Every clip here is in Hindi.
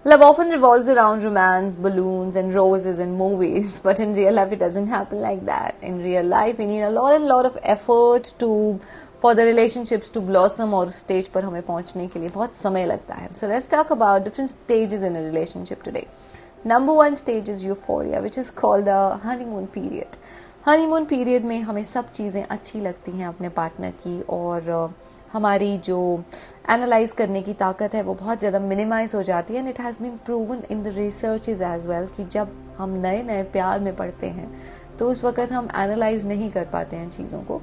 Love often revolves around romance, balloons, and roses in movies, but in real life, it doesn't happen like that. In real life, we need a lot of effort to for the relationships to blossom और stage पर हमें पहुंचने के लिए बहुत समय लगता है. So let's talk about different stages in a relationship today. Number one stage is euphoria, which is called the honeymoon period. Honeymoon period में हमें सब चीज़ें अच्छी लगती हैं अपने पार्टनर की, और हमारी जो एनालाइज करने की ताकत है वो बहुत ज़्यादा मिनिमाइज हो जाती है. And it has been proven in the researches as well कि जब हम नए नए प्यार में पड़ते हैं तो उस वक्त हम एनालाइज नहीं कर पाते हैं चीज़ों को,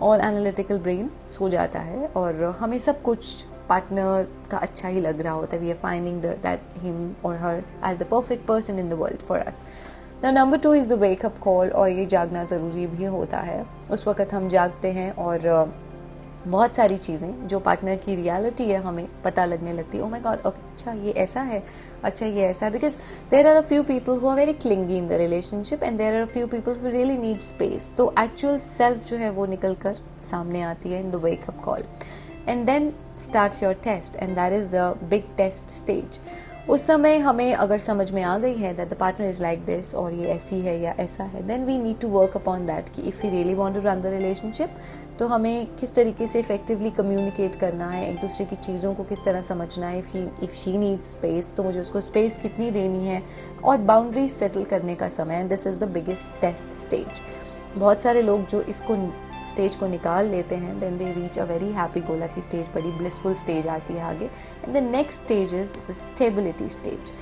और एनालिटिकल ब्रेन सो जाता है और हमें सब कुछ पार्टनर का अच्छा ही लग रहा होता है. We are finding that him और her as the perfect person in the world for us. Now number 2 is the wake up call, और ये जागना ज़रूरी भी होता है. उस वक़्त हम जागते हैं और बहुत सारी चीज़ें जो पार्टनर की रियलिटी है हमें पता लगने लगती है. ओह माय गॉड, अच्छा ये ऐसा है, अच्छा ये ऐसा है. Because there are a few people who are very clingy in the relationship and there are a few people who really need space. तो एक्चुअल सेल्फ जो है वो निकल कर सामने आती है in the wake up call. And then starts your test, and that is the big test stage. उस समय हमें अगर समझ में आ गई है that the partner is like this, और ये ऐसी है या ऐसा है, then we need to work upon that कि if we really want to run the relationship तो हमें किस तरीके से इफेक्टिवली कम्युनिकेट करना है, एक दूसरे की चीज़ों को किस तरह समझना है. इफ़ शी नीड स्पेस तो मुझे उसको स्पेस कितनी देनी है, और बाउंड्रीज सेटल करने का समय. And this is the biggest test stage. बहुत सारे लोग जो इसको स्टेज को निकाल लेते हैं, then they reach a very happy गोला की स्टेज, बड़ी ब्लिसफुल स्टेज आती है आगे. And the next stage is the stability stage.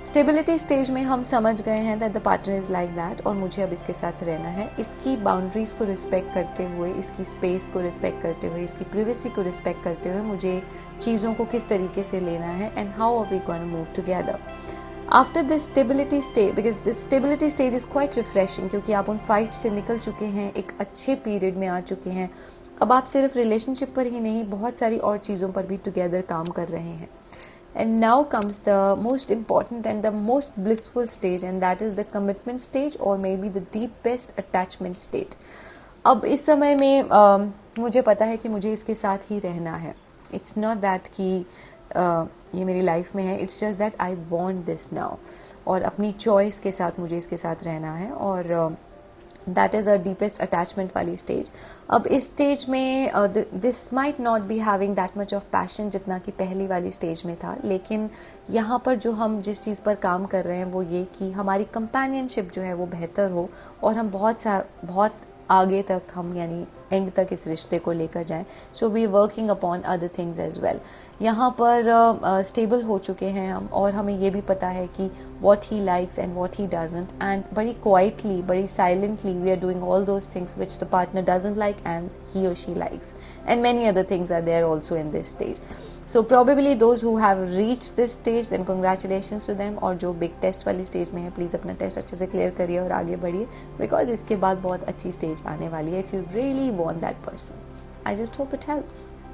Stability stage में हम समझ गए हैं that the partner is like that, और मुझे अब इसके साथ रहना है. इसकी बाउंड्रीज को रिस्पेक्ट करते हुए, इसकी स्पेस को रिस्पेक्ट करते हुए, इसकी प्रिवेसी को रिस्पेक्ट करते हुए मुझे चीज़ों को किस तरीके से लेना है, and how are we gonna move together. After this stability stage, because this stability stage is quite refreshing, क्योंकि आप उन फाइट से निकल चुके हैं, एक अच्छे पीरियड में आ चुके हैं. अब आप सिर्फ रिलेशनशिप पर ही नहीं, बहुत सारी और चीज़ों पर भी टुगेदर काम कर रहे हैं. And now comes the most important and the most blissful stage, and that is the commitment stage, और may be the deepest attachment stage. अब इस समय में मुझे पता है कि मुझे इसके साथ ही रहना है. इट्स नॉट दैट कि ये मेरी लाइफ में है, it's just that I want this now, और अपनी चॉइस के साथ मुझे इसके साथ रहना है. और that is a deepest attachment वाली स्टेज. अब इस स्टेज में this might not be having that much of passion जितना कि पहली वाली स्टेज में था, लेकिन यहाँ पर जो हम जिस चीज़ पर काम कर रहे हैं वो ये कि हमारी कंपेनियनशिप जो है वो बेहतर हो, और हम बहुत आगे तक हम यानी एंड तक इस रिश्ते को लेकर जाएं. So we working upon other things as well. यहाँ पर स्टेबल हो चुके हैं हम, और हमें ये भी पता है कि what he likes and what he doesn't, and बड़ी क्वाइटली, बड़ी silently we are doing all those things which the partner doesn't like and he और she likes, and many other things are there also in this stage. So probably those who have reached this stage, then congratulations to them. और जो big test वाली stage में है, please अपना test अच्छे से clear करिए और आगे बढ़िए, because इसके बाद बहुत अच्छी stage आने वाली है if you really want that person. I just hope it helps.